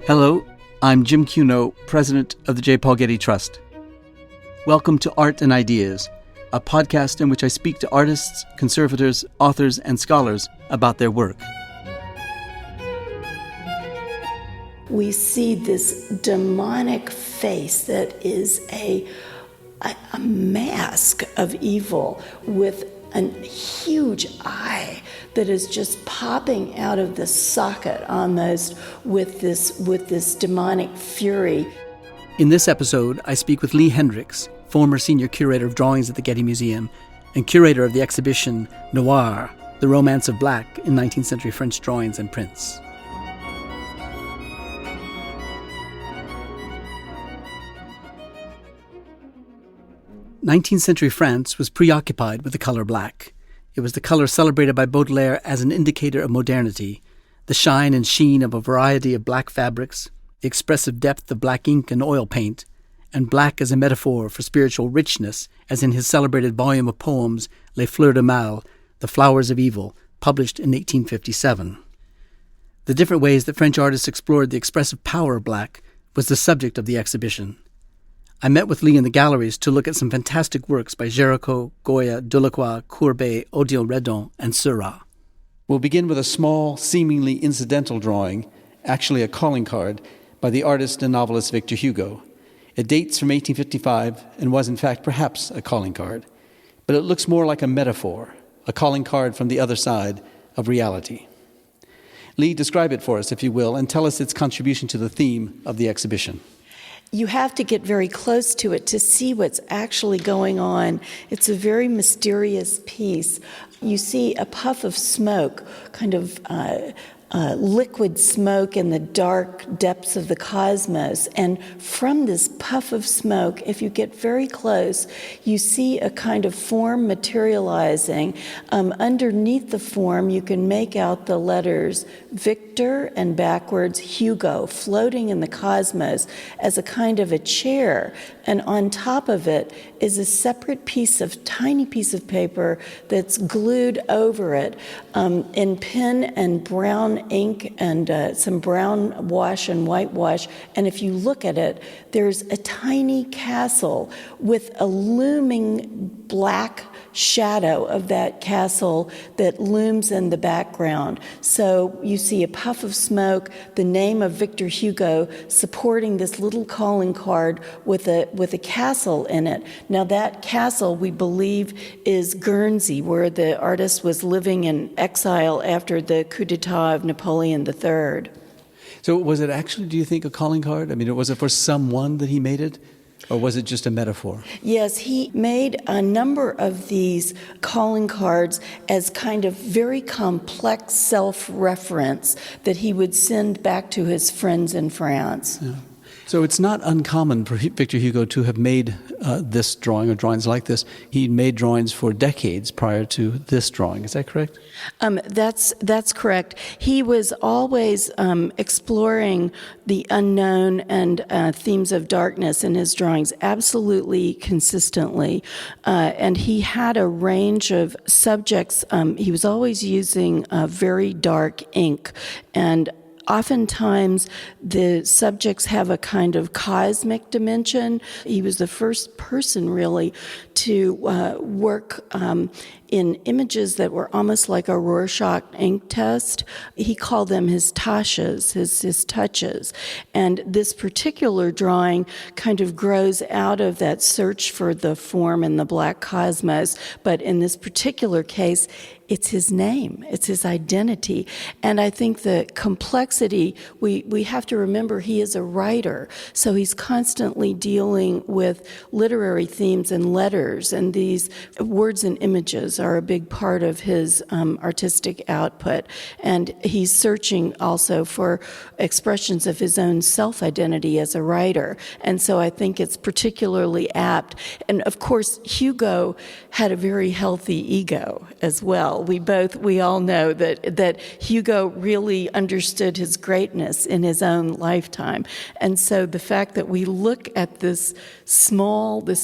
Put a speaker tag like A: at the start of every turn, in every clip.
A: Hello, I'm Jim Cuno, president of the J. Paul Getty Trust. Welcome to Art and Ideas, a podcast in which I speak to artists, conservators, authors, and scholars about their work.
B: We see this demonic face that is a mask of evil with a huge eye that is just popping out of the socket almost with this demonic fury.
A: In this episode, I speak with Lee Hendrix, former senior curator of drawings at the Getty Museum and curator of the exhibition Noir, The Romance of Black in 19th Century French Drawings and Prints. Nineteenth century France was preoccupied with the color black. It was the color celebrated by Baudelaire as an indicator of modernity, the shine and sheen of a variety of black fabrics, the expressive depth of black ink and oil paint, and black as a metaphor for spiritual richness, as in his celebrated volume of poems Les Fleurs du Mal, The Flowers of Evil, published in 1857. The different ways that French artists explored the expressive power of black was the subject of the exhibition. I met with Lee in the galleries to look at some fantastic works by Géricault, Goya, Delacroix, Courbet, Odile Redon, and Seurat. We'll begin with a small, seemingly incidental drawing, actually a calling card, by the artist and novelist Victor Hugo. It dates from 1855 and was in fact perhaps a calling card, but it looks more like a metaphor, a calling card from the other side of reality. Lee, describe it for us, if you will, and tell us its contribution to the theme of the exhibition.
B: You have to get very close to it to see what's actually going on. It's a very mysterious piece. You see a puff of smoke, kind of liquid smoke in the dark depths of the cosmos. And from this puff of smoke, if you get very close, you see a kind of form materializing. Underneath the form, you can make out the letters Victor and backwards Hugo floating in the cosmos as a kind of a chair. And on top of it is a separate tiny piece of paper that's glued over it in pen and brown ink and some brown wash and whitewash. And if you look at it, there's a tiny castle with a looming black shadow of that castle that looms in the background. So you see a puff of smoke, the name of Victor Hugo supporting this little calling card with a castle in it. Now that castle, we believe, is Guernsey, where the artist was living in exile after the coup d'etat of Napoleon III.
A: So was it actually, do you think, a calling card? I mean, was it for someone that he made it? Or was it just a metaphor?
B: Yes, he made a number of these calling cards as kind of very complex self-reference that he would send back to his friends in France.
A: Yeah. So it's not uncommon for Victor Hugo to have made this drawing or drawings like this. He made drawings for decades prior to this drawing. Is that correct?
B: That's correct. He was always exploring the unknown and themes of darkness in his drawings, absolutely consistently. And he had a range of subjects. He was always using very dark ink, and oftentimes, the subjects have a kind of cosmic dimension. He was the first person, really, to work in images that were almost like a Rorschach ink test. He called them his tashes, his touches. And this particular drawing kind of grows out of that search for the form in the black cosmos. But in this particular case, it's his name, it's his identity. And I think the complexity, we have to remember he is a writer, so he's constantly dealing with literary themes and letters, and these words and images are a big part of his artistic output. And he's searching also for expressions of his own self-identity as a writer. And so I think it's particularly apt. And of course, Hugo had a very healthy ego as well. We all know that Hugo really understood his greatness in his own lifetime. And so the fact that we look at this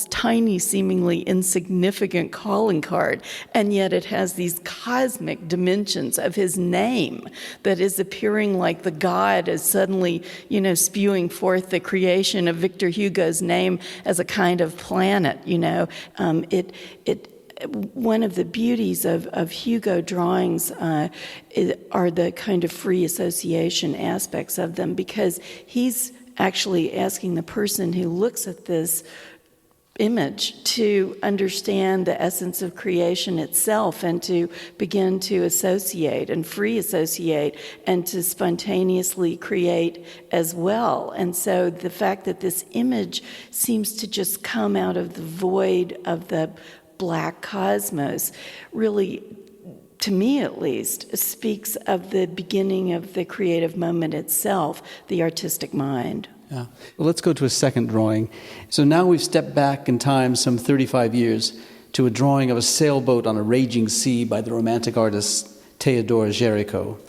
B: tiny, seemingly insignificant calling card and yet it has these cosmic dimensions of his name that is appearing like the god is suddenly, spewing forth the creation of Victor Hugo's name as a kind of planet. One of the beauties of Hugo drawings are the kind of free association aspects of them, because he's actually asking the person who looks at this image to understand the essence of creation itself and to begin to associate and free associate and to spontaneously create as well. And so the fact that this image seems to just come out of the void of the black cosmos really, to me at least, speaks of the beginning of the creative moment itself, the artistic mind.
A: Yeah. Well, let's go to a second drawing. So now we've stepped back in time some 35 years to a drawing of a sailboat on a raging sea by the Romantic artist Theodore Géricault.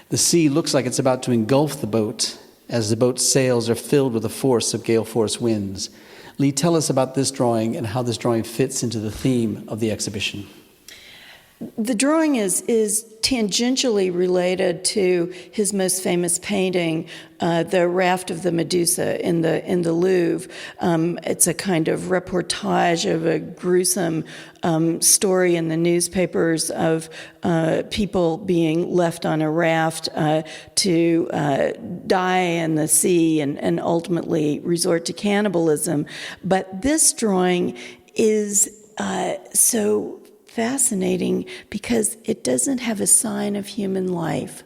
A: The sea looks like it's about to engulf the boat as the boat's sails are filled with the force of gale-force winds. Lee, tell us about this drawing and how this drawing fits into the theme of the exhibition.
B: The drawing is tangentially related to his most famous painting, The Raft of the Medusa in the Louvre. It's a kind of reportage of a gruesome story in the newspapers of people being left on a raft to die in the sea and ultimately resort to cannibalism. But this drawing is so fascinating because it doesn't have a sign of human life.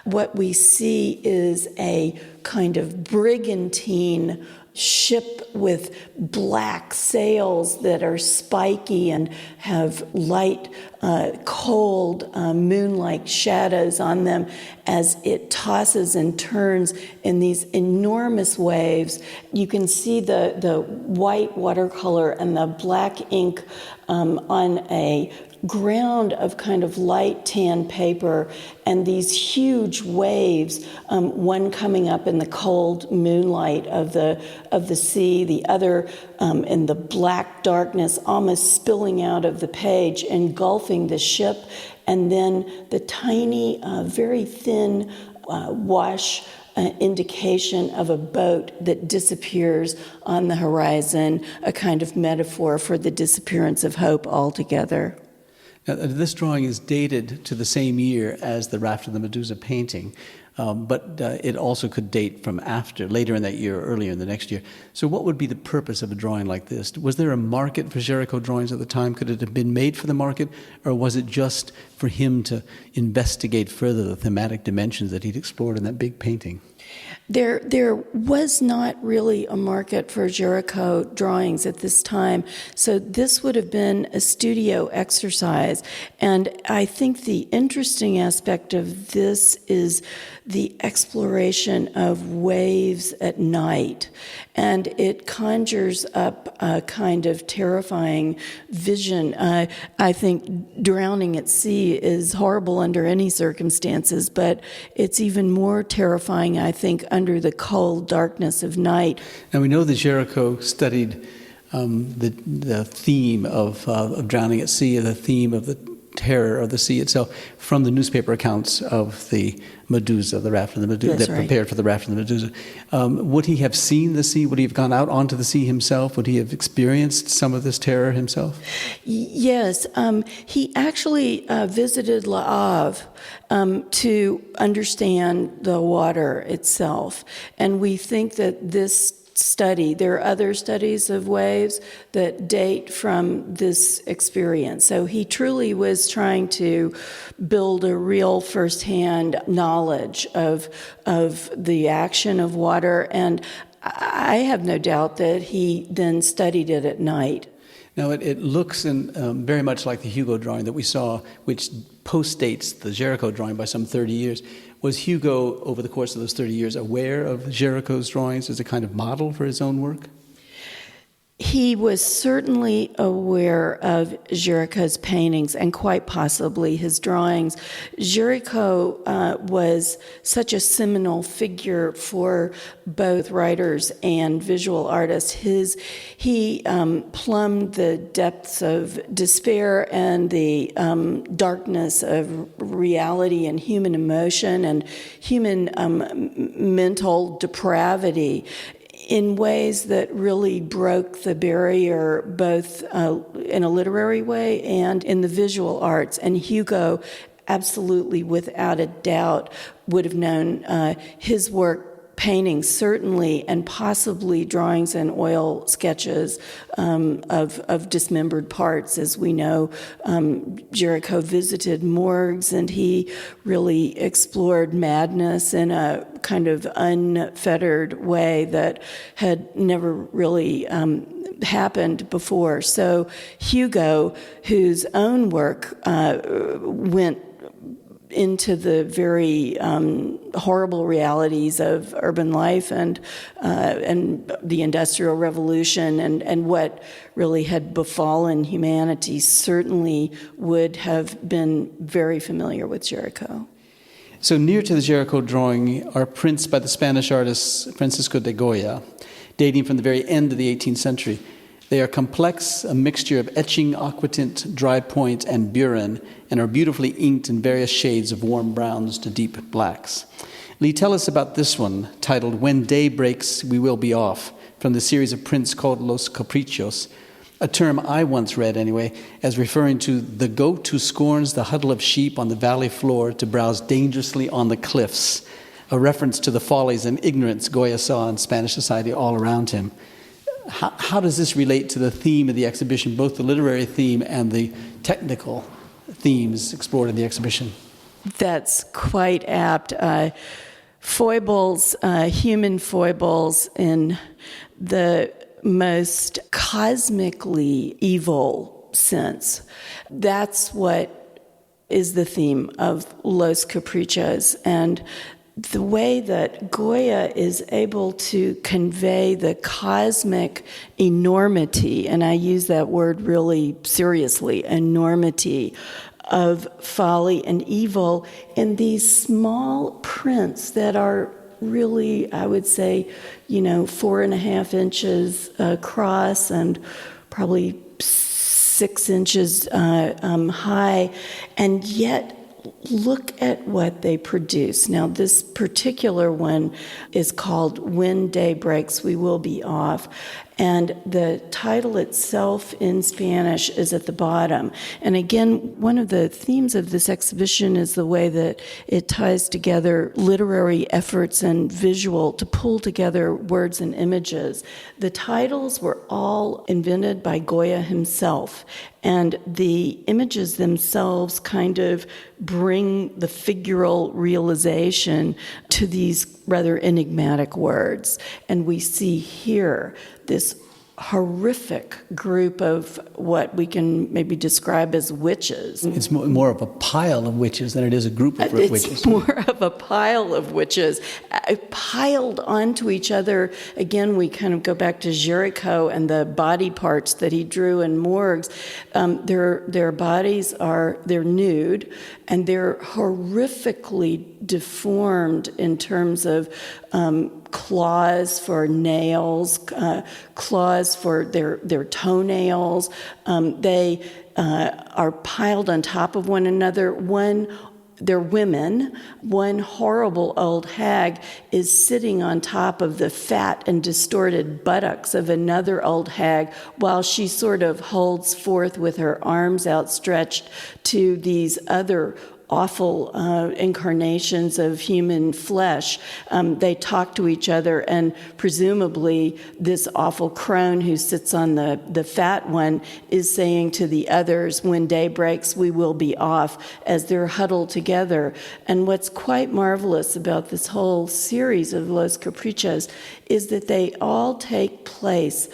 B: What we see is a kind of brigantine ship with black sails that are spiky and have light, cold, moon-like shadows on them as it tosses and turns in these enormous waves. You can see the white watercolor and the black ink on a ground of kind of light tan paper, and these huge waves, one coming up in the cold moonlight of the sea, the other in the black darkness almost spilling out of the page, engulfing the ship, and then the tiny, very thin wash indication of a boat that disappears on the horizon, a kind of metaphor for the disappearance of hope altogether.
A: Now, this drawing is dated to the same year as the Raft of the Medusa painting, but it also could date from later in that year or earlier in the next year. So what would be the purpose of a drawing like this? Was there a market for Géricault drawings at the time? Could it have been made for the market, or was it just for him to investigate further the thematic dimensions that he'd explored in that big painting?
B: There was not really a market for Géricault drawings at this time, so this would have been a studio exercise. And I think the interesting aspect of this is the exploration of waves at night. And it conjures up a kind of terrifying vision. I think drowning at sea is horrible under any circumstances, but it's even more terrifying, I think, under the cold darkness of night.
A: Now, we know that Géricault studied the theme of drowning at sea, the theme of the terror of the sea itself, from the newspaper accounts of the Medusa, the Raft of the Medusa, that prepared for the Raft of the Medusa. Would he have seen the sea? Would he have gone out onto the sea himself? Would he have experienced some of this terror himself?
B: Yes. He actually visited Le Havre to understand the water itself. And we think that this study, there are other studies of waves that date from this experience. So he truly was trying to build a real firsthand knowledge of the action of water, and I have no doubt that he then studied it at night.
A: Now, it looks very much like the Hugo drawing that we saw, which postdates the Géricault drawing by some 30 years. Was Hugo, over the course of those 30 years, aware of Géricault's drawings as a kind of model for his own work?
B: He was certainly aware of Géricault's paintings and quite possibly his drawings. Géricault was such a seminal figure for both writers and visual artists. He plumbed the depths of despair and the darkness of reality and human emotion and human mental depravity in ways that really broke the barrier both in a literary way and in the visual arts. And Hugo absolutely, without a doubt, would have known his work, paintings certainly, and possibly drawings and oil sketches of dismembered parts. As we know, Géricault visited morgues, and he really explored madness in a kind of unfettered way that had never really happened before. So Hugo, whose own work went into the very horrible realities of urban life and the Industrial Revolution and what really had befallen humanity, certainly would have been very familiar with Géricault.
A: So near to the Géricault drawing are prints by the Spanish artist Francisco de Goya, dating from the very end of the 18th century. They are complex, a mixture of etching, aquatint, dry point, and burin, and are beautifully inked in various shades of warm browns to deep blacks. Lee, tell us about this one, titled When Day Breaks, We Will Be Off, from the series of prints called Los Caprichos, a term I once read, anyway, as referring to the goat who scorns the huddle of sheep on the valley floor to browse dangerously on the cliffs, a reference to the follies and ignorance Goya saw in Spanish society all around him. How does this relate to the theme of the exhibition, both the literary theme and the technical themes explored in the exhibition?
B: That's quite apt. Foibles, human foibles in the most cosmically evil sense. That's what is the theme of Los Caprichos. And the way that Goya is able to convey the cosmic enormity, and I use that word really seriously, enormity of folly and evil in these small prints that are really, I would say, 4.5 inches across and probably 6 inches high, and yet look at what they produce. Now, this particular one is called When Day Breaks, We Will Be Off. And the title itself in Spanish is at the bottom. And again, one of the themes of this exhibition is the way that it ties together literary efforts and visual to pull together words and images. The titles were all invented by Goya himself. And the images themselves kind of bring the figural realization to these rather enigmatic words. And we see here this horrific group of what we can maybe describe as witches.
A: It's more of a pile of witches than it is a group of witches.
B: It's more of a pile of witches piled onto each other. Again, we kind of go back to Géricault and the body parts that he drew in morgues. Their bodies they're nude, and they're horrifically deformed in terms of claws for nails, claws for their toenails. They are piled on top of one another. They're women. One horrible old hag is sitting on top of the fat and distorted buttocks of another old hag while she sort of holds forth with her arms outstretched to these other awful incarnations of human flesh. They talk to each other, and presumably this awful crone who sits on the fat one is saying to the others, when day breaks, we will be off, as they're huddled together. And what's quite marvelous about this whole series of Los Caprichos is that they all take place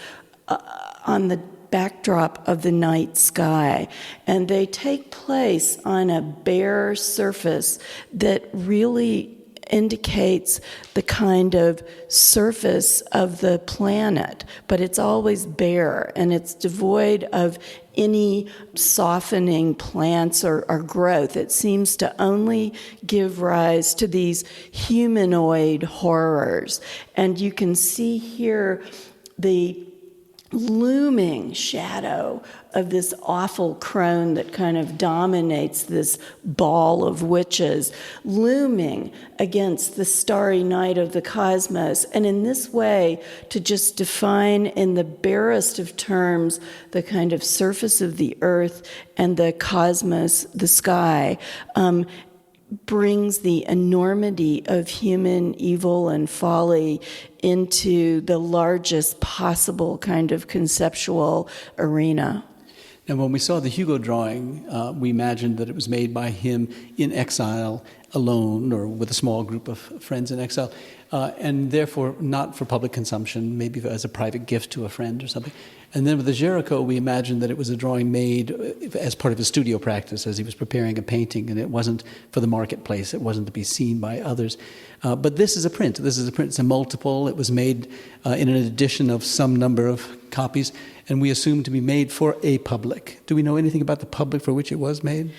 B: on the backdrop of the night sky, and they take place on a bare surface that really indicates the kind of surface of the planet, but it's always bare and it's devoid of any softening plants or growth. It seems to only give rise to these humanoid horrors. And you can see here the looming shadow of this awful crone that kind of dominates this ball of witches, looming against the starry night of the cosmos. And in this way, to just define in the barest of terms the kind of surface of the earth and the cosmos, the sky, brings the enormity of human evil and folly into the largest possible kind of conceptual arena.
A: Now, when we saw the Hugo drawing, we imagined that it was made by him in exile, alone, or with a small group of friends in exile, and therefore not for public consumption, maybe as a private gift to a friend or something. And then with the Géricault, we imagined that it was a drawing made as part of his studio practice, as he was preparing a painting, and it wasn't for the marketplace. It wasn't to be seen by others. But this is a print. This is a print. It's a multiple. It was made in an edition of some number of copies, and we assume to be made for a public. Do we know anything about the public for which it was made?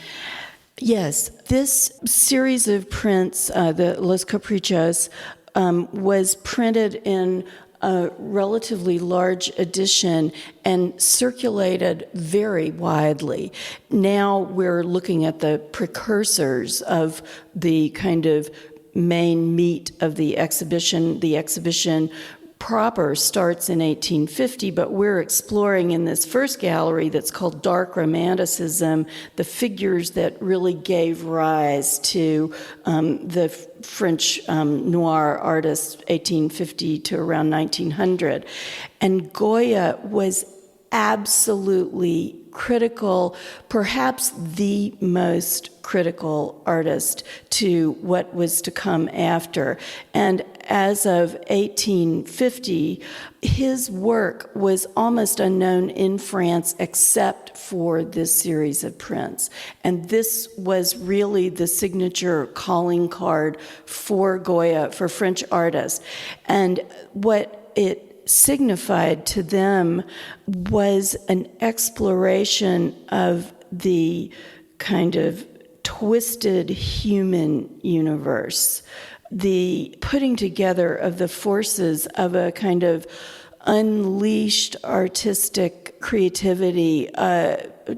B: Yes. This series of prints, the Los Caprichos, was printed in a relatively large edition and circulated very widely. Now we're looking at the precursors of the kind of main meat of the exhibition. The exhibition proper starts in 1850, but we're exploring in this first gallery that's called Dark Romanticism the figures that really gave rise to the French Noir artists, 1850 to around 1900. And Goya was absolutely critical, perhaps the most critical artist to what was to come after. And as of 1850, his work was almost unknown in France except for this series of prints. And this was really the signature calling card for Goya, for French artists. And what it signified to them was an exploration of the kind of twisted human universe, the putting together of the forces of a kind of unleashed artistic creativity.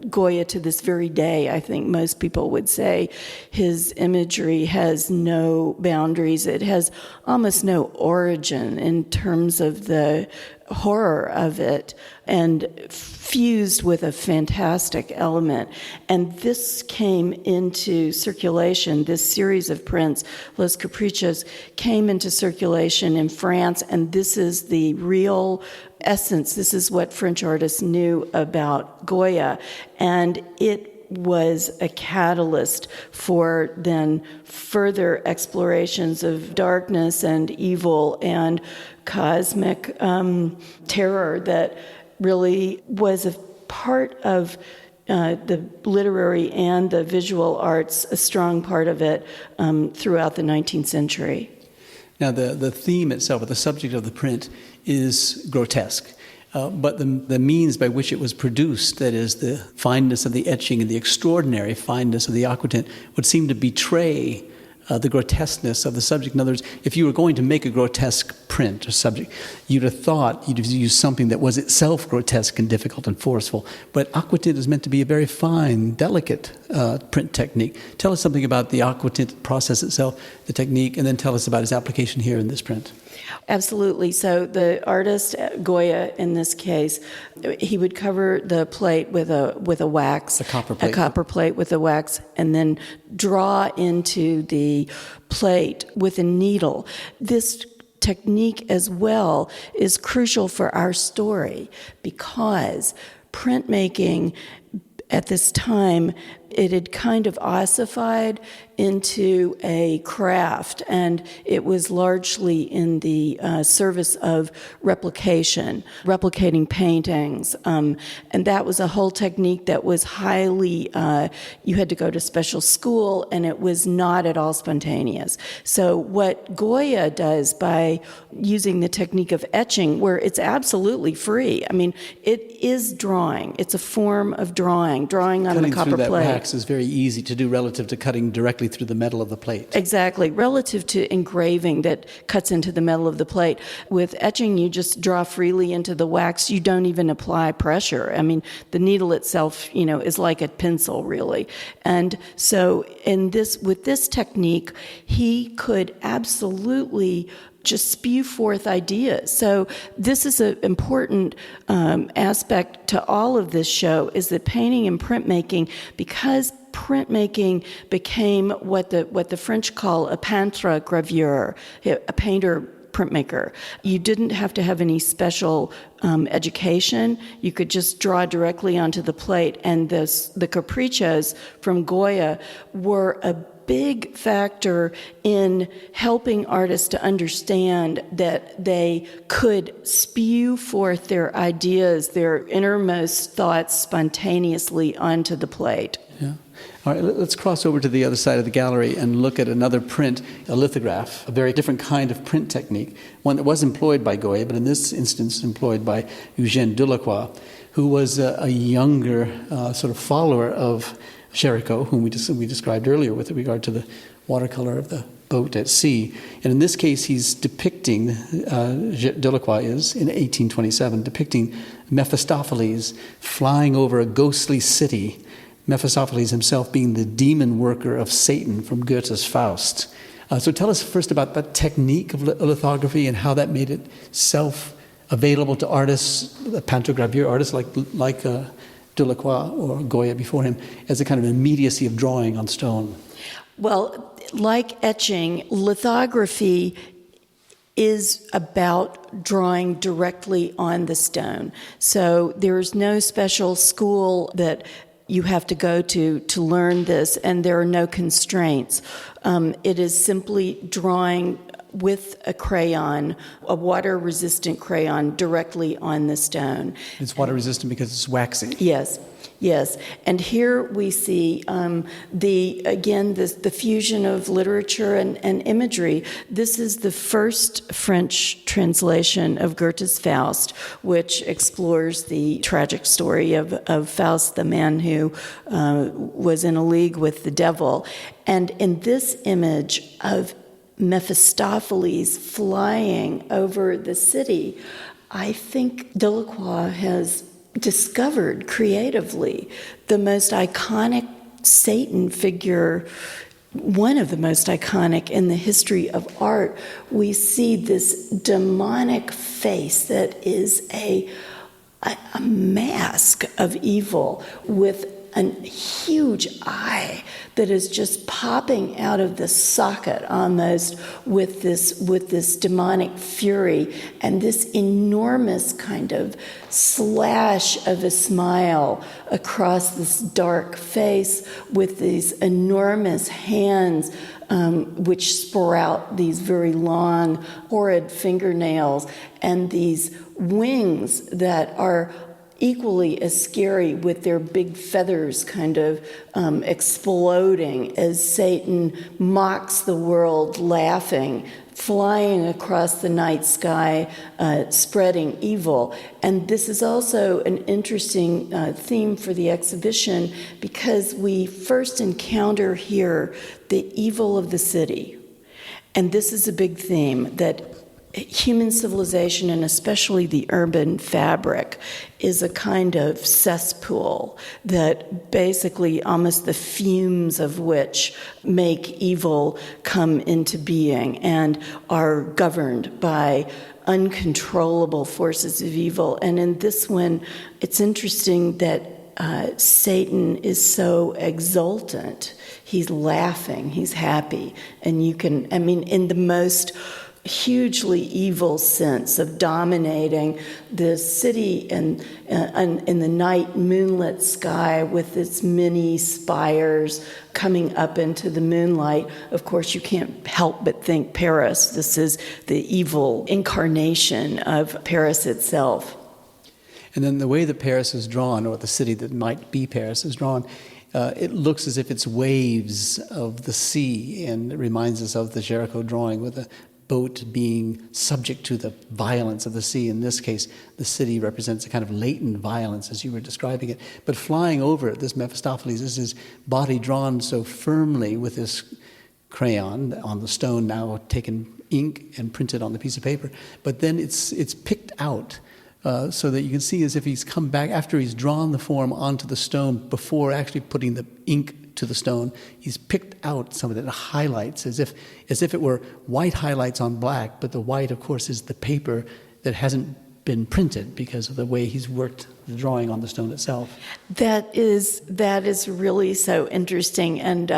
B: Goya, to this very day, I think most people would say his imagery has no boundaries. It has almost no origin in terms of the horror of it, and fused with a fantastic element. And this came into circulation, this series of prints, Los Caprichos, came into circulation in France, and this is the real essence. This is what French artists knew about Goya, and it was a catalyst for then further explorations of darkness and evil and cosmic terror that really was a part of the literary and the visual arts, a strong part of it throughout the 19th century.
A: Now, the theme itself, or the subject of the print, is grotesque. But the means by which it was produced, that is, the fineness of the etching and the extraordinary fineness of the aquatint, would seem to betray the grotesqueness of the subject. In other words, if you were going to make a grotesque print or subject, you'd have thought you'd have used something that was itself grotesque and difficult and forceful. But aquatint is meant to be a very fine, delicate print technique. Tell us something about the aquatint process itself, the technique, and then tell us about its application here in this print.
B: Absolutely. So the artist, Goya in this case, he would cover the plate with a wax.
A: A copper plate.
B: A copper plate with a wax, and then draw into the plate with a needle. This technique as well is crucial for our story because printmaking at this time it had kind of ossified into a craft, and it was largely in the service of replicating paintings. And that was a whole technique that was highly, you had to go to special school, and it was not at all spontaneous. So what Goya does by using the technique of etching, where it's absolutely free, I mean, it is drawing. It's a form of drawing on the copper plate.
A: Cutting through that wax is very easy to do relative to cutting directly through the metal of the plate.
B: Exactly. Relative to engraving that cuts into the metal of the plate. With etching, you just draw freely into the wax. You don't even apply pressure. I mean, the needle itself, is like a pencil, really. And so with this technique, he could absolutely just spew forth ideas. So this is an important aspect to all of this show, is that painting and printmaking, because printmaking became what the French call a peintre graveur, a painter printmaker. You didn't have to have any special education. You could just draw directly onto the plate, and the capriccios from Goya were a big factor in helping artists to understand that they could spew forth their ideas, their innermost thoughts spontaneously onto the plate.
A: Yeah. All right, let's cross over to the other side of the gallery and look at another print, a lithograph, a very different kind of print technique, one that was employed by Goya, but in this instance employed by Eugène Delacroix, who was a younger sort of follower of Géricault, whom we described earlier with regard to the watercolor of the boat at sea. And in this case, he's depicting, Delacroix is, in 1827, depicting Mephistopheles flying over a ghostly city, Mephistopheles himself being the demon worker of Satan from Goethe's Faust. So tell us first about that technique of lithography and how that made itself available to artists, pantogravure artists like Delacroix or Goya before him, as a kind of immediacy of drawing on stone.
B: Well, like etching, lithography is about drawing directly on the stone. So there's no special school that you have to go to learn this, and there are no constraints. It is simply drawing with a crayon, a water-resistant crayon, directly on the stone.
A: It's water-resistant because it's waxy.
B: Yes. And here we see the fusion of literature and imagery. This is the first French translation of Goethe's Faust, which explores the tragic story of Faust, the man who was in a league with the devil. And in this image of Mephistopheles flying over the city, I think Delacroix has discovered creatively the most iconic Satan figure, one of the most iconic in the history of art. We see this demonic face that is a mask of evil with a huge eye that is just popping out of the socket almost with this demonic fury, and this enormous kind of slash of a smile across this dark face with these enormous hands which sprout these very long, horrid fingernails, and these wings that are equally as scary, with their big feathers kind of exploding as Satan mocks the world, laughing, flying across the night sky, spreading evil. And this is also an interesting theme for the exhibition, because we first encounter here the evil of the city. And this is a big theme, that human civilization, and especially the urban fabric, is a kind of cesspool that basically almost the fumes of which make evil come into being and are governed by uncontrollable forces of evil. And in this one, it's interesting that Satan is so exultant. He's laughing, he's happy, and you can, in the most hugely evil sense of dominating the city and in the night moonlit sky with its many spires coming up into the moonlight. Of course, you can't help but think Paris. This is the evil incarnation of Paris itself.
A: And then the way that Paris is drawn, or the city that might be Paris is drawn, it looks as if it's waves of the sea, and it reminds us of the Jericho drawing with a boat being subject to the violence of the sea. In this case, the city represents a kind of latent violence, as you were describing it. But flying over it, this Mephistopheles is his body drawn so firmly with this crayon on the stone, now taken ink and printed on the piece of paper. But then it's picked out so that you can see as if he's come back after he's drawn the form onto the stone before actually putting the ink to the stone. He's picked out some of the highlights as if it were white highlights on black, but the white, of course, is the paper that hasn't been printed because of the way he's worked the drawing on the stone itself.
B: That is really so interesting, and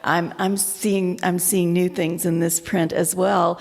B: I'm seeing new things in this print as well.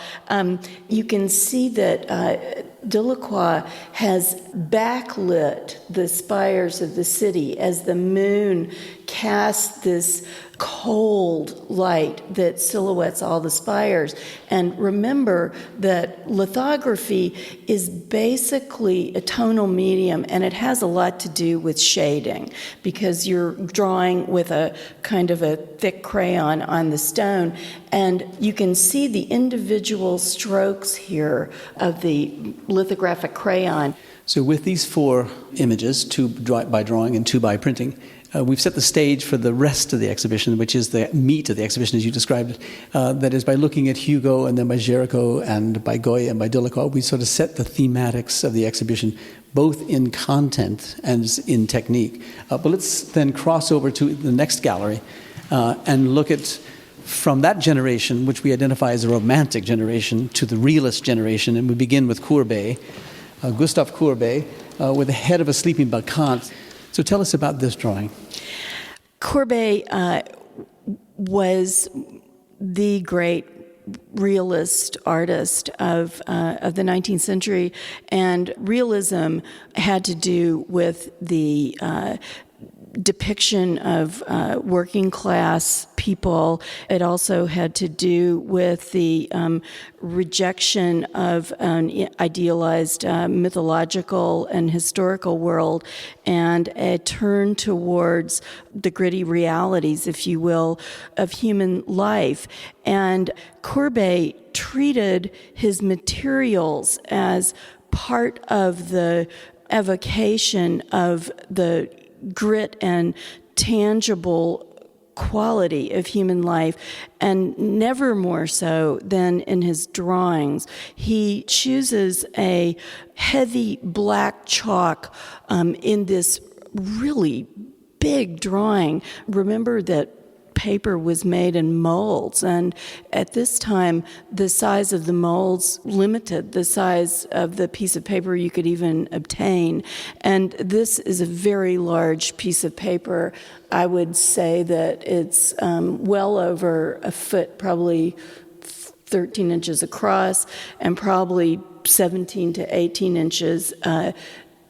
B: You can see that Delacroix has backlit the spires of the city as the moon casts this cold light that silhouettes all the spires. And remember that lithography is basically a tonal medium, and it has a lot to do with shading, because you're drawing with a kind of a thick crayon on the stone, and you can see the individual strokes here of the lithographic crayon.
A: So with these 4 images, 2 by drawing and 2 by printing, we've set the stage for the rest of the exhibition, which is the meat of the exhibition as you described it. That is, by looking at Hugo and then by Jericho and by Goya and by Delacroix, we sort of set the thematics of the exhibition, both in content and in technique. But let's then cross over to the next gallery and look at, from that generation, which we identify as a romantic generation, to the realist generation. And we begin with Courbet, Gustave Courbet, with the head of a sleeping bacchante. So tell us about this drawing.
B: Courbet was the great realist artist of the 19th century, and realism had to do with the depiction of working class people. It also had to do with the rejection of an idealized mythological and historical world, and a turn towards the gritty realities, if you will, of human life. And Courbet treated his materials as part of the evocation of the grit and tangible quality of human life, and never more so than in his drawings. He chooses a heavy black chalk in this really big drawing. Remember that paper was made in molds, and at this time the size of the molds limited the size of the piece of paper you could even obtain, and this is a very large piece of paper. I would say that it's well over a foot, probably 13 inches across, and probably 17 to 18 inches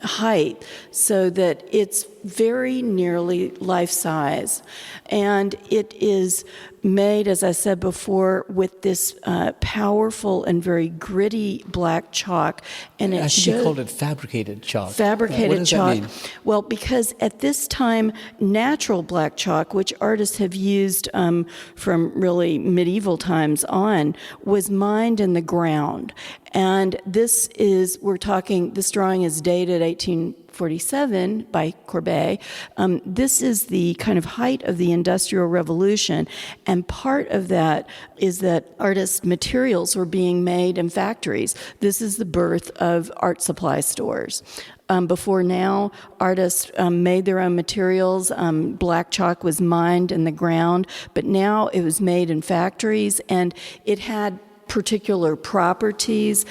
B: height, so that it's very nearly life-size. And it is made, as I said before, with this powerful and very gritty black chalk. And
A: I think you called it fabricated chalk.
B: Fabricated
A: what does
B: chalk.
A: That mean?
B: Well, because at this time, natural black chalk, which artists have used from really medieval times on, was mined in the ground. And this drawing is dated 1847 by Courbet. This is the kind of height of the Industrial Revolution, and part of that is that artists' materials were being made in factories. This is the birth of art supply stores. Before now, artists made their own materials. Black chalk was mined in the ground, but now it was made in factories, and it had particular properties.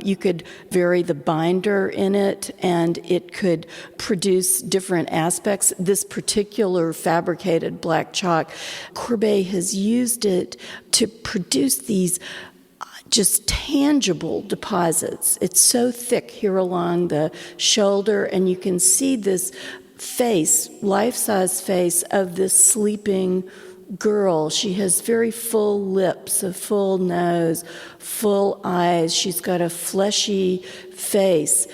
B: You could vary the binder in it, and it could produce different aspects. This particular fabricated black chalk, Courbet has used it to produce these just tangible deposits. It's so thick here along the shoulder, and you can see this face, life-size face of this sleeping girl. She has very full lips, a full nose, full eyes. She's got a fleshy face.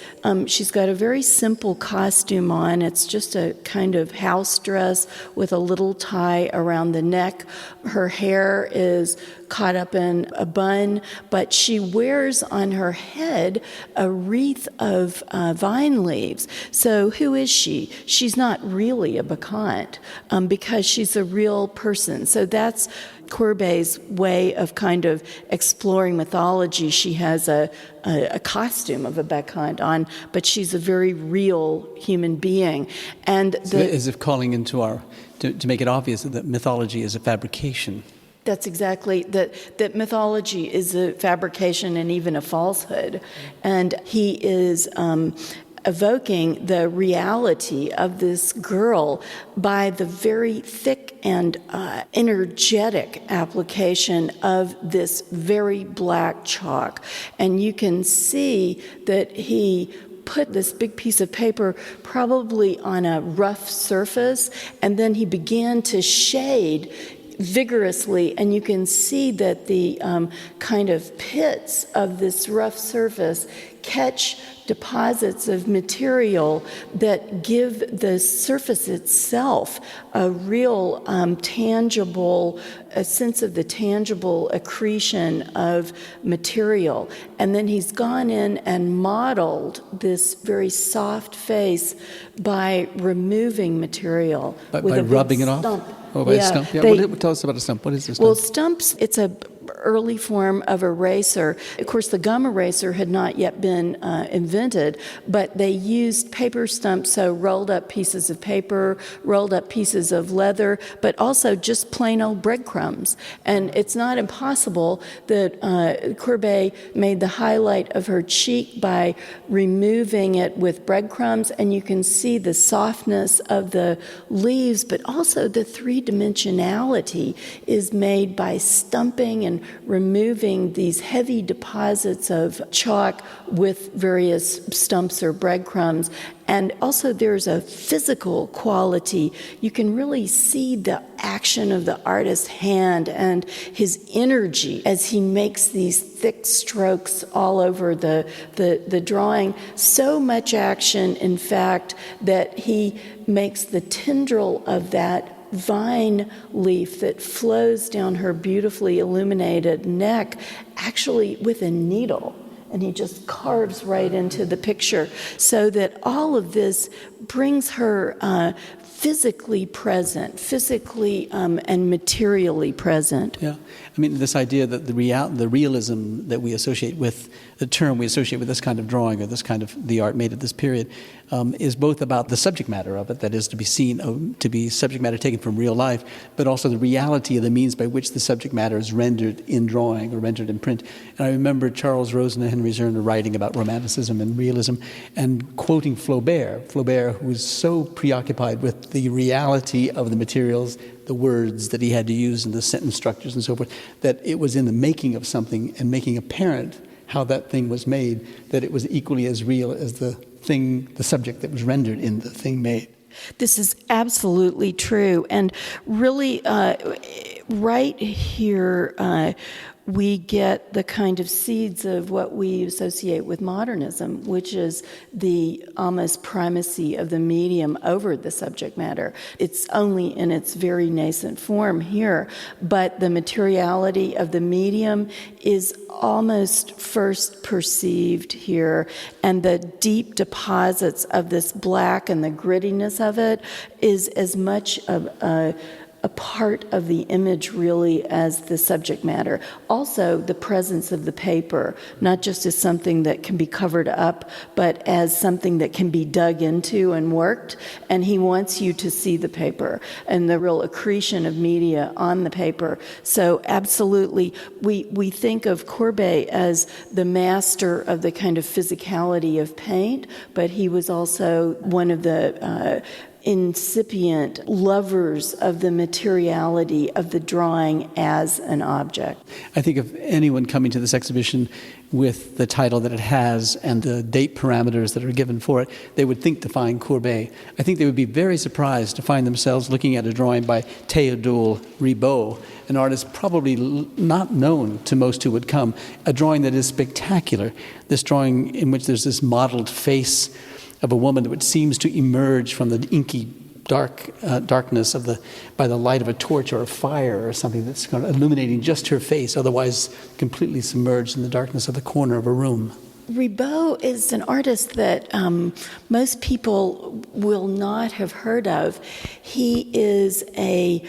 B: She's got a very simple costume on. It's just a kind of house dress with a little tie around the neck. Her hair is caught up in a bun, but she wears on her head a wreath of vine leaves. So who is she? She's not really a bacchante because she's a real person. So that's Courbet's way of kind of exploring mythology. She has a costume of a bacchante on, but she's a very real human being. And
A: so as if calling into to make it obvious that mythology is a fabrication.
B: That's exactly, that mythology is a fabrication and even a falsehood. And he is evoking the reality of this girl by the very thick and energetic application of this very black chalk. And you can see that he put this big piece of paper probably on a rough surface, and then he began to shade vigorously, and you can see that the kind of pits of this rough surface catch deposits of material that give the surface itself a real tangible, a sense of the tangible accretion of material. And then he's gone in and modeled this very soft face by removing material.
A: By
B: with a
A: rubbing
B: big
A: it off?
B: stump.
A: Oh, by a stump? Yeah, tell us about a stump. What is a stump?
B: Well, stumps, it's a early form of eraser. Of course, the gum eraser had not yet been invented, but they used paper stumps, so rolled up pieces of paper, rolled up pieces of leather, but also just plain old breadcrumbs. And it's not impossible that Courbet made the highlight of her cheek by removing it with breadcrumbs, and you can see the softness of the leaves, but also the three-dimensionality is made by stumping and removing these heavy deposits of chalk with various stumps or breadcrumbs. And also there's a physical quality. You can really see the action of the artist's hand and his energy as he makes these thick strokes all over the drawing. So much action, in fact, that he makes the tendril of that vine leaf that flows down her beautifully illuminated neck actually with a needle. And he just carves right into the picture so that all of this brings her physically present, physically and materially present.
A: Yeah, I mean, this idea that the realism that we associate with the term we associate with this kind of drawing or this kind of the art made at this period is both about the subject matter of it, that is to be seen, to be subject matter taken from real life, but also the reality of the means by which the subject matter is rendered in drawing or rendered in print. And I remember Charles Rosen and Henry Zerner writing about romanticism and realism and quoting Flaubert, who was so preoccupied with the reality of the materials, the words that he had to use and the sentence structures and so forth, that it was in the making of something and making apparent how that thing was made, that it was equally as real as the thing, the subject that was rendered in the thing made.
B: This is absolutely true. And really, right here, we get the kind of seeds of what we associate with modernism, which is the almost primacy of the medium over the subject matter. It's only in its very nascent form here, but the materiality of the medium is almost first perceived here, and the deep deposits of this black and the grittiness of it is as much a part of the image really as the subject matter. Also, the presence of the paper, not just as something that can be covered up, but as something that can be dug into and worked. And he wants you to see the paper and the real accretion of media on the paper. So absolutely, we think of Courbet as the master of the kind of physicality of paint, but he was also one of the incipient lovers of the materiality of the drawing as an object.
A: I think of anyone coming to this exhibition with the title that it has and the date parameters that are given for it, they would think to find Courbet. I think they would be very surprised to find themselves looking at a drawing by Théodule Ribot, an artist probably not known to most who would come, a drawing that is spectacular, this drawing in which there's this modeled face of a woman which seems to emerge from the inky darkness by the light of a torch or a fire or something that's kind of illuminating just her face, otherwise completely submerged in the darkness of the corner of a room.
B: Ribot is an artist that most people will not have heard of. He is a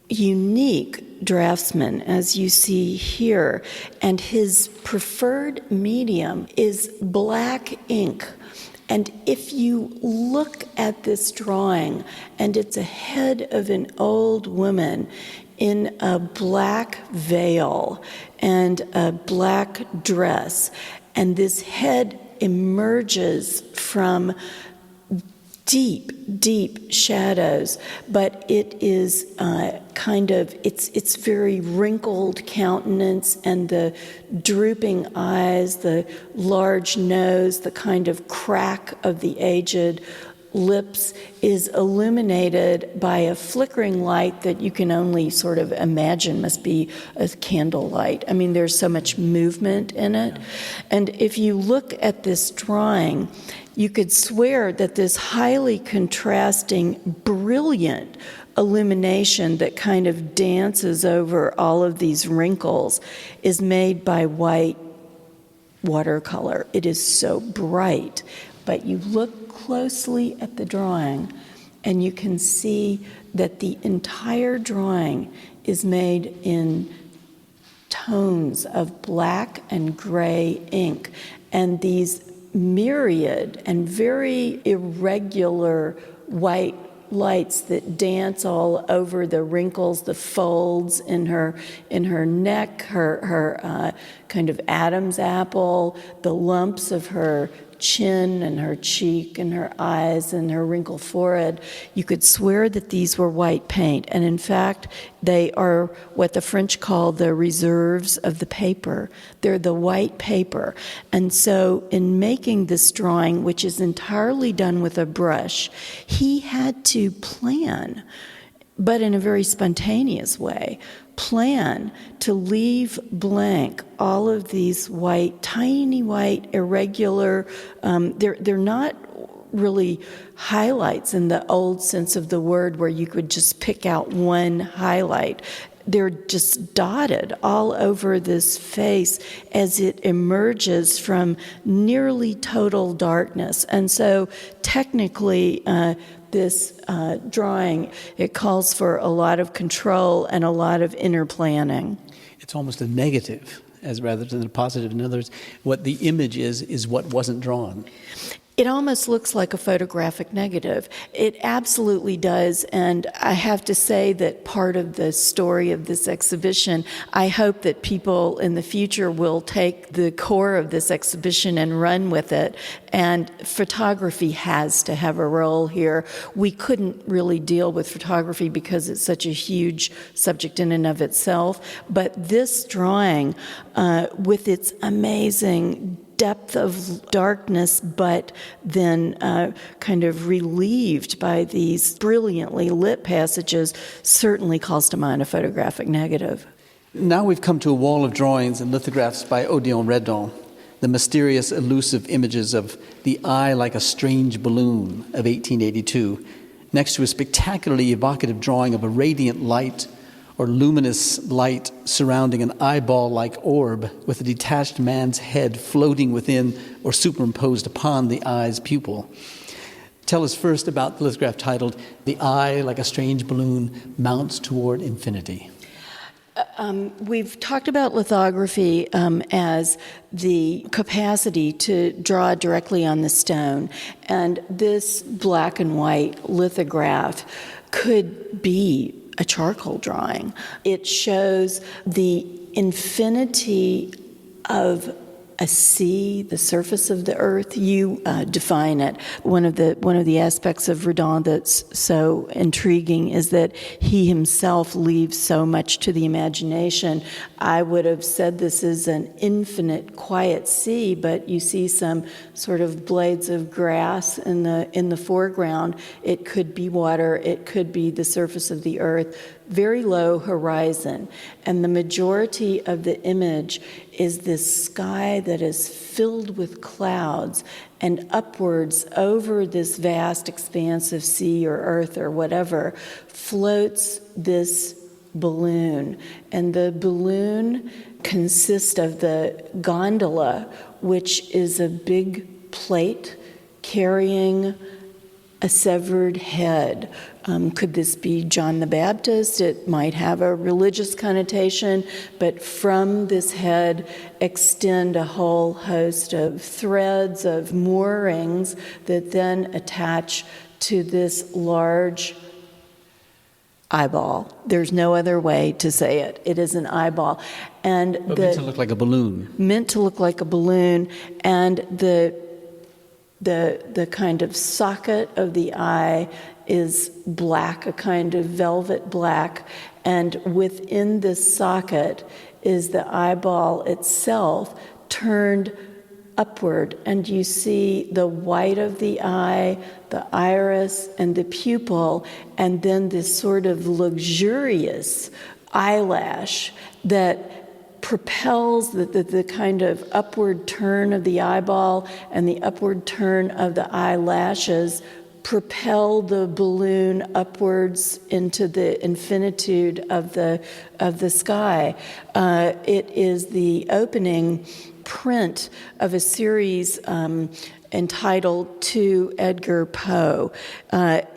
B: unique draftsman, as you see here, and his preferred medium is black ink. And if you look at this drawing, and it's a head of an old woman in a black veil and a black dress, and this head emerges from deep shadows, but it is it's very wrinkled countenance and the drooping eyes, the large nose, the kind of crack of the aged lips is illuminated by a flickering light that you can only sort of imagine must be a candlelight. I mean, there's so much movement in it. And if you look at this drawing, you could swear that this highly contrasting, brilliant illumination that kind of dances over all of these wrinkles is made by white watercolor. It is so bright. But you look closely at the drawing, and you can see that the entire drawing is made in tones of black and gray ink, and these myriad and very irregular white lights that dance all over the wrinkles, the folds in her neck, her kind of Adam's apple, the lumps of her chin and her cheek and her eyes and her wrinkled forehead. You could swear that these were white paint, and in fact they are what the French call the reserves of the paper. They're the white paper. And so in making this drawing, which is entirely done with a brush, he had to plan, but in a very spontaneous way, plan to leave blank all of these white, tiny white, irregular, they're not really highlights in the old sense of the word where you could just pick out one highlight. They're just dotted all over this face as it emerges from nearly total darkness. And so technically, this drawing, it calls for a lot of control and a lot of inner planning.
A: It's almost a negative as rather than a positive. In other words, what the image is what wasn't drawn.
B: It almost looks like a photographic negative. It absolutely does, and I have to say that part of the story of this exhibition, I hope that people in the future will take the core of this exhibition and run with it, and photography has to have a role here. We couldn't really deal with photography because it's such a huge subject in and of itself, but this drawing, with its amazing depth of darkness, but then kind of relieved by these brilliantly lit passages, certainly calls to mind a photographic negative.
A: Now we've come to a wall of drawings and lithographs by Odilon Redon, the mysterious, elusive images of The Eye Like a Strange Balloon of 1882, next to a spectacularly evocative drawing of a radiant light or luminous light surrounding an eyeball-like orb with a detached man's head floating within or superimposed upon the eye's pupil. Tell us first about the lithograph titled The Eye Like a Strange Balloon Mounts Toward Infinity.
B: We've talked about lithography as the capacity to draw directly on the stone, and this black and white lithograph could be a charcoal drawing. It shows the infinity of a sea, the surface of the earth. You define it. One of the aspects of Redon that's so intriguing is that he himself leaves so much to the imagination. I would have said this is an infinite quiet sea, but you see some sort of blades of grass in the foreground. It could be water, it could be the surface of the earth, very low horizon. And the majority of the image is this sky that is filled with clouds, and upwards over this vast expanse of sea or earth or whatever floats this balloon. And the balloon consists of the gondola, which is a big plate carrying a severed head. Could this be John the Baptist? It might have a religious connotation, but from this head extend a whole host of threads of moorings that then attach to this large eyeball. There's no other way to say it. It is an eyeball. And
A: meant to look like a balloon.
B: Meant to look like a balloon, and the kind of socket of the eye is black, a kind of velvet black, and within this socket is the eyeball itself turned upward, and you see the white of the eye, the iris, and the pupil, and then this sort of luxurious eyelash that propels the kind of upward turn of the eyeball and the upward turn of the eyelashes propel the balloon upwards into the infinitude of the sky. It is the opening print of a series entitled To Edgar Poe.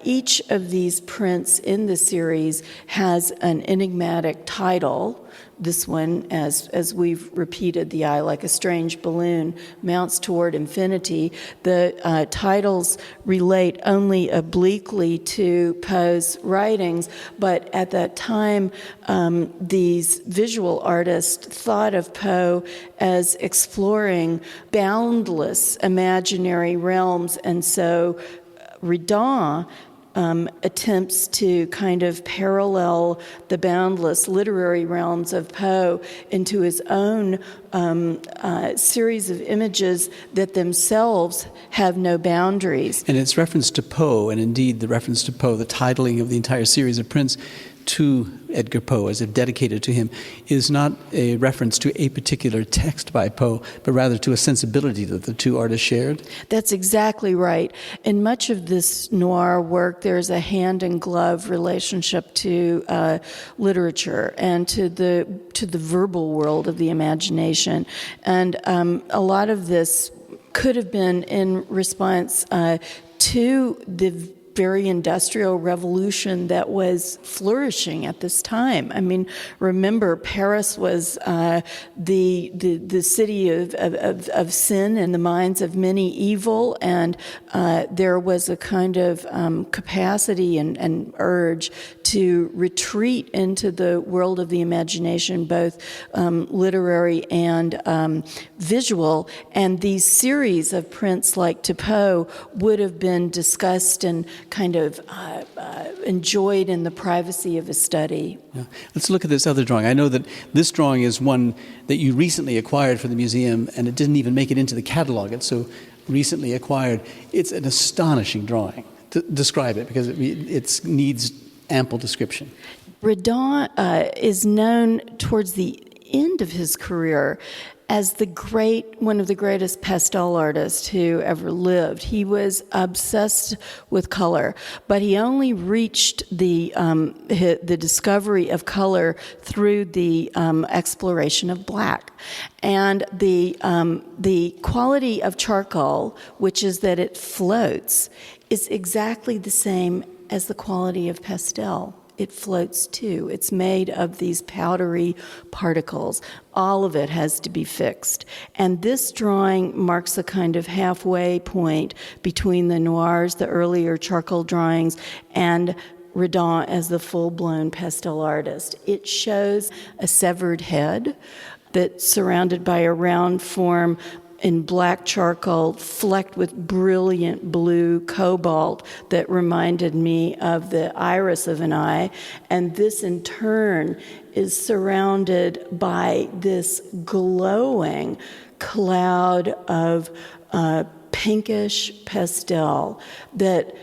B: Each of these prints in the series has an enigmatic title. This one, as we've repeated, the eye like a strange balloon mounts toward infinity. The titles relate only obliquely to Poe's writings, but at that time, these visual artists thought of Poe as exploring boundless imaginary realms, and so Redon attempts to kind of parallel the boundless literary realms of Poe into his own series of images that themselves have no boundaries.
A: And its reference to Poe, and indeed the reference to Poe, the titling of the entire series of prints to Edgar Poe, as if dedicated to him, is not a reference to a particular text by Poe, but rather to a sensibility that the two artists shared?
B: That's exactly right. In much of this noir work, there's a hand-in-glove relationship to literature and to the verbal world of the imagination. And a lot of this could have been in response to the very industrial revolution that was flourishing at this time. I mean, remember, Paris was the city of sin in the minds of many evil, and there was a kind of capacity and urge to retreat into the world of the imagination, both literary and visual. And these series of prints like To Poe would have been discussed and kind of enjoyed in the privacy of a study.
A: Yeah. Let's look at this other drawing. I know that this drawing is one that you recently acquired for the museum, and it didn't even make it into the catalog. It's so recently acquired. It's an astonishing drawing. Describe it, because it needs ample description.
B: Redon is known towards the end of his career as one of the greatest pastel artists who ever lived. He was obsessed with color, but he only reached the discovery of color through the exploration of black. And the quality of charcoal, which is that it floats, is exactly the same as the quality of pastel. It floats too. It's made of these powdery particles. All of it has to be fixed. And this drawing marks a kind of halfway point between the noirs, the earlier charcoal drawings, and Redon as the full-blown pastel artist. It shows a severed head. that's surrounded by a round form in black charcoal flecked with brilliant blue cobalt that reminded me of the iris of an eye. And this in turn is surrounded by this glowing cloud of pinkish pastel that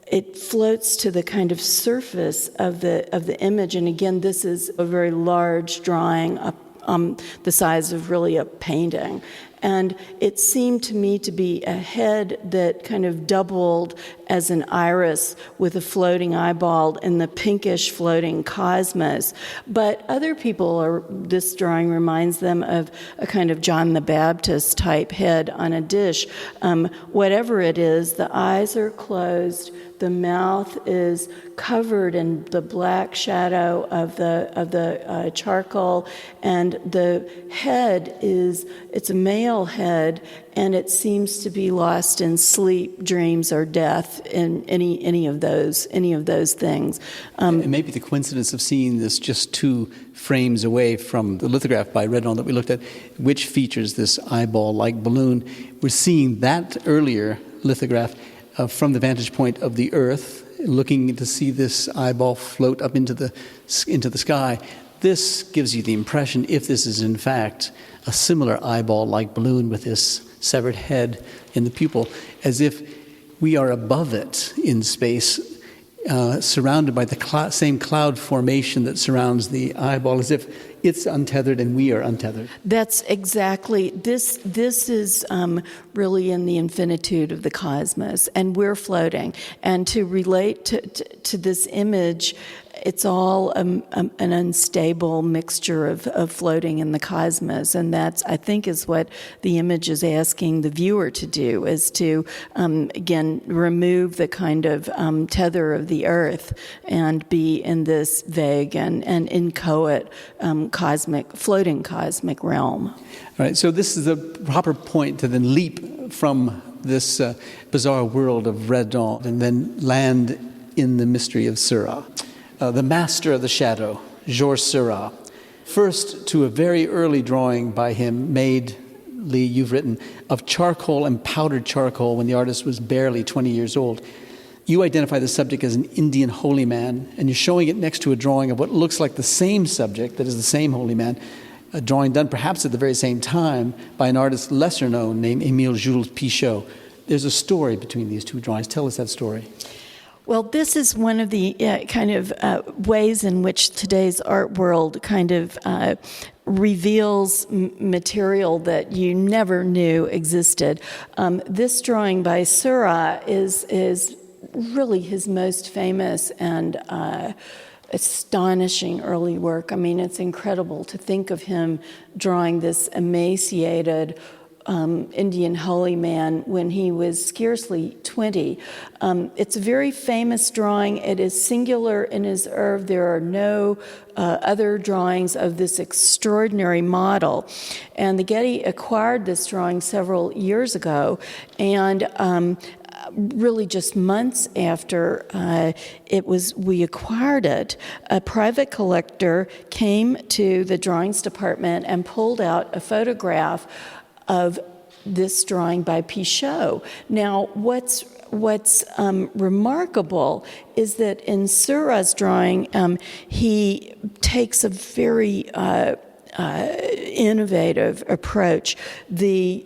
B: it floats to the kind of surface of the image. And again, this is a very large drawing, the size of really a painting. And it seemed to me to be a head that kind of doubled as an iris with a floating eyeball in the pinkish floating cosmos. But other people, this drawing reminds them of a kind of John the Baptist type head on a dish. Whatever it is, the eyes are closed. The mouth is covered in the black shadow of the charcoal, and the head it's a male head, and it seems to be lost in sleep, dreams, or death, in any of those things.
A: And maybe the coincidence of seeing this just 2 frames away from the lithograph by Redon that we looked at, which features this eyeball-like balloon, we're seeing that earlier lithograph from the vantage point of the Earth, looking to see this eyeball float up into the sky. This gives you the impression, if this is in fact a similar eyeball-like balloon with this severed head in the pupil, as if we are above it in space, surrounded by the same cloud formation that surrounds the eyeball, as if it's untethered and we are untethered.
B: That's exactly, this is really in the infinitude of the cosmos, and we're floating. And to relate to this image, it's all an unstable mixture of floating in the cosmos, and that's, I think, is what the image is asking the viewer to do, is to, again, remove the kind of tether of the Earth and be in this vague and inchoate floating cosmic realm.
A: All right, so this is a proper point to then leap from this bizarre world of Redon and then land in the mystery of Seurat. The master of the shadow, Georges Seurat. First to a very early drawing by him made, Lee, you've written, of charcoal and powdered charcoal when the artist was barely 20 years old. You identify the subject as an Indian holy man, and you're showing it next to a drawing of what looks like the same subject, that is the same holy man, a drawing done perhaps at the very same time by an artist lesser known named Émile Jules Pichot. There's a story between these 2 drawings. Tell us that story.
B: Well, this is one of the kind of ways in which today's art world kind of reveals material that you never knew existed. This drawing by Seurat is really his most famous and astonishing early work. I mean, it's incredible to think of him drawing this emaciated Indian holy man when he was scarcely 20. It's a very famous drawing. It is singular in his oeuvre. There are no other drawings of this extraordinary model. And the Getty acquired this drawing several years ago, and really just months after we acquired it, a private collector came to the drawings department and pulled out a photograph of this drawing by Pichot. Now, what's remarkable is that in Seurat's drawing, he takes a very innovative approach. The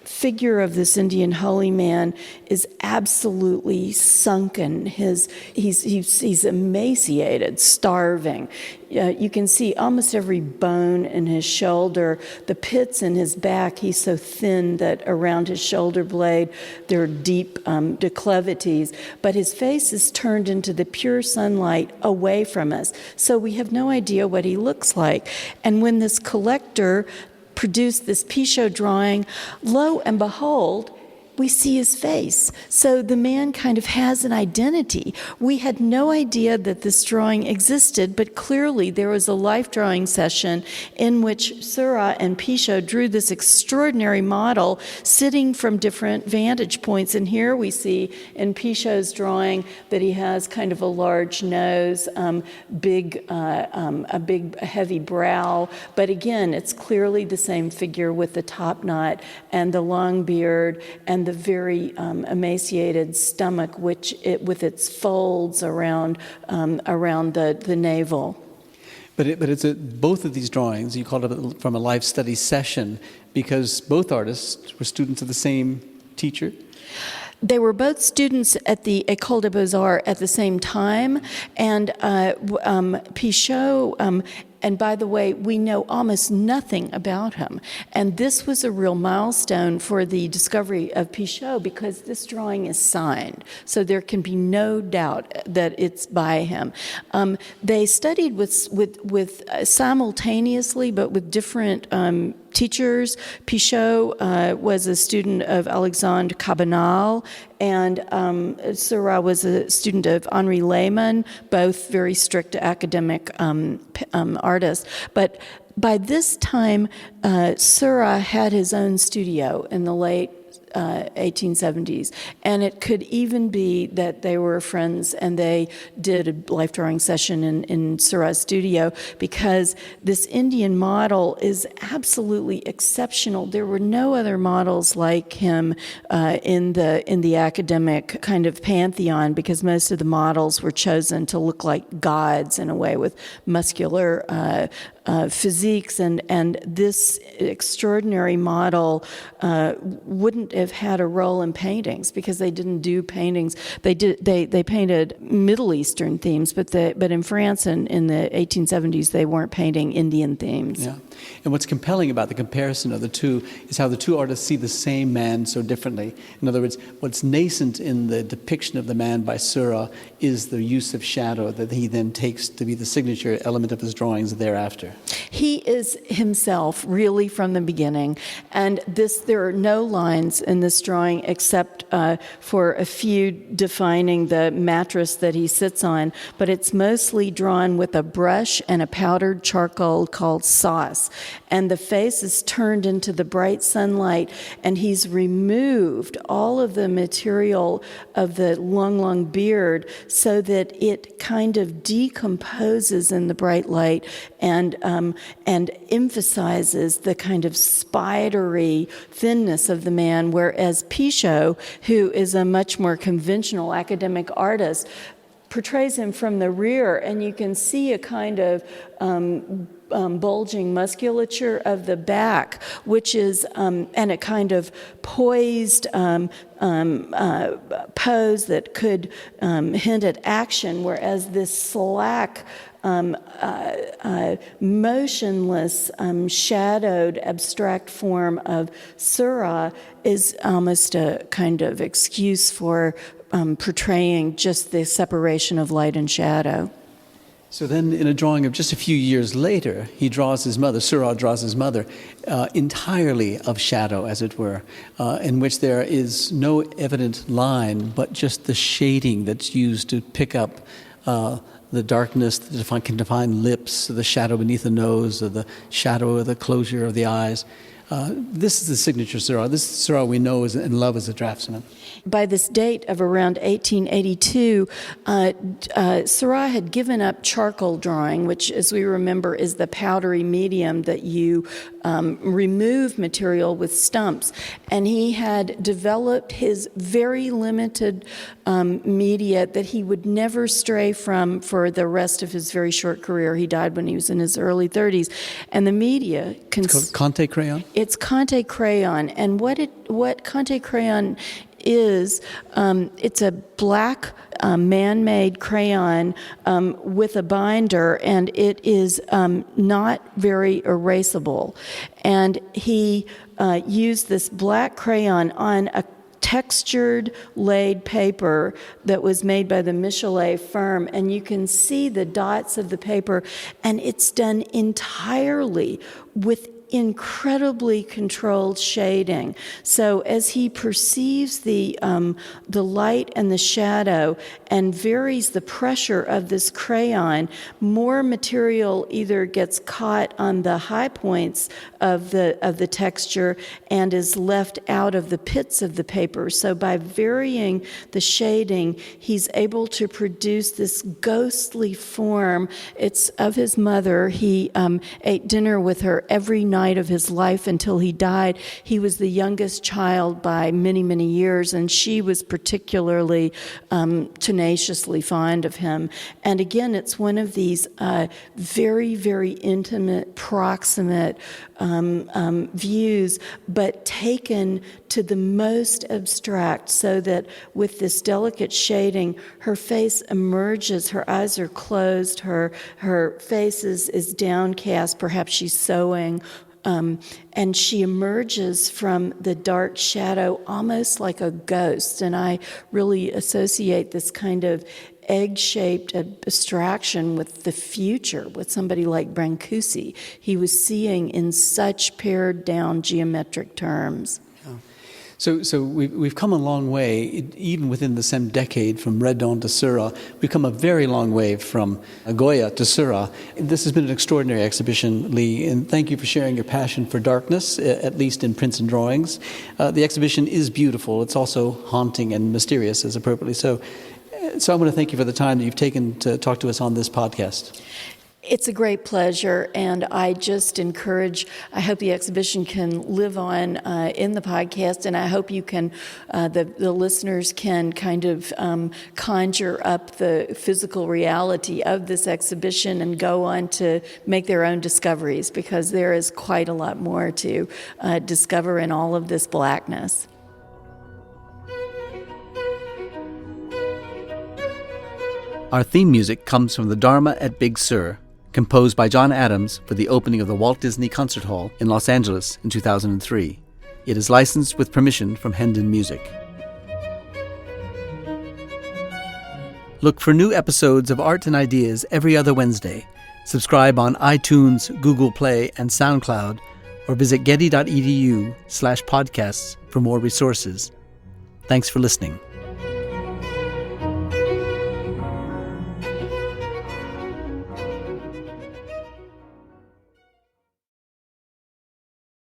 B: figure of this Indian holy man is absolutely sunken. He's emaciated, starving. You can see almost every bone in his shoulder, the pits in his back. He's so thin that around his shoulder blade there are deep declivities. But his face is turned into the pure sunlight away from us, so we have no idea what he looks like. And when this collector produced this Pichot drawing, lo and behold, we see his face. So the man kind of has an identity. We had no idea that this drawing existed, but clearly there was a life drawing session in which Seurat and Pichot drew this extraordinary model sitting from different vantage points. And here we see in Pichot's drawing that he has kind of a large nose, a big heavy brow. But again, it's clearly the same figure with the top knot and the long beard and the very emaciated stomach, with its folds around the navel.
A: But it's both of these drawings, you called it from a life study session, because both artists were students of the same teacher.
B: They were both students at the École des Beaux-Arts at the same time, and Pichot, and by the way, we know almost nothing about him. And this was a real milestone for the discovery of Pichot because this drawing is signed, so there can be no doubt that it's by him. They studied with simultaneously, but with different teachers. Pichot was a student of Alexandre Cabanal, and Seurat was a student of Henri Lehmann, both very strict academic artists. But by this time, Seurat had his own studio in the late 1870s, and it could even be that they were friends and they did a life drawing session in Seurat's studio, because this Indian model is absolutely exceptional. There were no other models like him in the academic kind of pantheon, because most of the models were chosen to look like gods in a way, with muscular physiques, and this extraordinary model wouldn't have had a role in paintings because they didn't do paintings. They painted Middle Eastern themes, but in France and in the 1870s they weren't painting Indian themes.
A: Yeah, and what's compelling about the comparison of the two is how the two artists see the same man so differently. In other words, what's nascent in the depiction of the man by Seurat is the use of shadow that he then takes to be the signature element of his drawings thereafter.
B: He is himself really from the beginning, and there are no lines in this drawing except for a few defining the mattress that he sits on, but it's mostly drawn with a brush and a powdered charcoal called sauce, and the face is turned into the bright sunlight, and he's removed all of the material of the long beard so that it kind of decomposes in the bright light and emphasizes the kind of spidery thinness of the man, whereas Pichot, who is a much more conventional academic artist, portrays him from the rear, and you can see a kind of bulging musculature of the back, which is, and a kind of poised pose that could hint at action, whereas this slack, motionless, shadowed, abstract form of Seurat is almost a kind of excuse for portraying just the separation of light and shadow.
A: So then in a drawing of just a few years later, he draws his mother, Seurat draws his mother, entirely of shadow, as it were, in which there is no evident line, but just the shading that's used to pick up the darkness that can define lips, the shadow beneath the nose, or the shadow of the closure of the eyes. This is the signature Seurat. This is Seurat we know and love as a draftsman.
B: By this date of around 1882, Seurat had given up charcoal drawing, which, as we remember, is the powdery medium that you remove material with stumps. And he had developed his very limited media that he would never stray from for the rest of his very short career. He died when he was in his early 30s. And the media...
A: It's called Conte crayon?
B: It's Conte crayon. And what Conte crayon is, it's a black man-made crayon with a binder, and it is not very erasable. And he used this black crayon on a textured laid paper that was made by the Michelet firm, and you can see the dots of the paper, and it's done entirely with incredibly controlled shading. So as he perceives the light and the shadow and varies the pressure of this crayon, more material either gets caught on the high points of the texture and is left out of the pits of the paper. So by varying the shading, he's able to produce this ghostly form. It's of his mother. He ate dinner with her every night of his life until he died. He was the youngest child by many, many years, and she was particularly tenaciously fond of him. And again, it's one of these very, very intimate, proximate views, but taken to the most abstract, so that with this delicate shading, her face emerges, her eyes are closed, her face is downcast, perhaps she's sewing, and she emerges from the dark shadow almost like a ghost. And I really associate this kind of egg-shaped abstraction with the future, with somebody like Brancusi. He was seeing in such pared-down geometric terms.
A: So we've come a long way, even within the same decade, from Red Dawn to Seurat. We've come a very long way from Goya to Seurat. This has been an extraordinary exhibition, Lee, and thank you for sharing your passion for darkness, at least in prints and drawings. The exhibition is beautiful. It's also haunting and mysterious, as appropriately so. So I want to thank you for the time that you've taken to talk to us on this podcast.
B: It's a great pleasure, and I just encourage, I hope the exhibition can live on in the podcast, and I hope you can, the listeners can kind of conjure up the physical reality of this exhibition and go on to make their own discoveries, because there is quite a lot more to discover in all of this blackness.
A: Our theme music comes from the Dharma at Big Sur, composed by John Adams for the opening of the Walt Disney Concert Hall in Los Angeles in 2003. It is licensed with permission from Hendon Music. Look for new episodes of Art and Ideas every other Wednesday. Subscribe on iTunes, Google Play, and SoundCloud, or visit getty.edu/podcasts for more resources. Thanks for listening.